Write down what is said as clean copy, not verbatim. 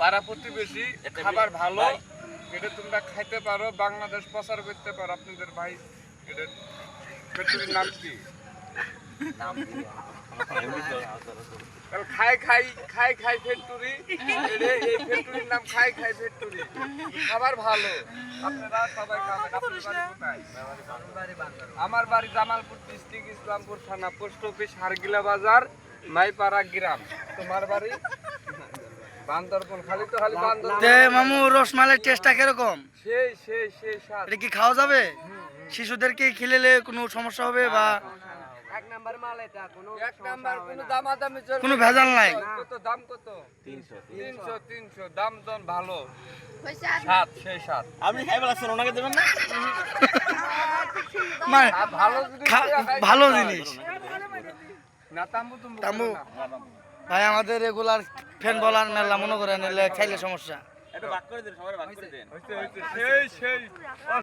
পাড়া প্রতিবেশী খাবার ভালো, এটা তোমরা খাইতে পারো, বাংলাদেশ প্রচার করতে পারো আপনাদের ভাই। এটা ফ্যাক্টরির নাম কি? খাই খাই খাই খাই ফ্যাক্টরি, এই ফ্যাক্টরির নাম খাই খাই ফ্যাক্টরি। খাবার ভালো, আপনারা সবাই খাবেন। আপনার বাড়ি কোথায়? আমার বাড়ি জামালপুর ডিস্ট্রিক্ট, ইসলামপুর থানা, পোস্ট অফিস, হারগিলা বাজার, মাইপাড়া গ্রাম। তোমার বাড়ি বান্দরবন। খালি তো খালি বান্দরবন। মামু রসমালাইয়ের টেস্টটা কিরকম? সেই সেই সেই স্বাদ। এটা কি খাওয়া যাবে? শিশুদেরকে খেলেলে কোনো সমস্যা হবে বা এক নাম্বার মাল এটা, কোনো এক নাম্বার, কোনো দামাদামি চলবে না। কোনো ভেজাল নাই? কত দাম? কত? 300 দাম দন ভালো, হইছে স্বাদ সেই স্বাদ। আপনি খাইবার আছেন, ওনাকে দেবেন না? মানে আর ভালো যদি ভালো জিনিস। না তাম্বু তুমি তাম্বু ভাই আমাদের রেগুলার ফ্যান বলার মেলা মনে করেন, এলে খাইলে সমস্যা। একটু ভাগ করে দিন, সবাই ভাগ করে দিন। হইছে সেই সেই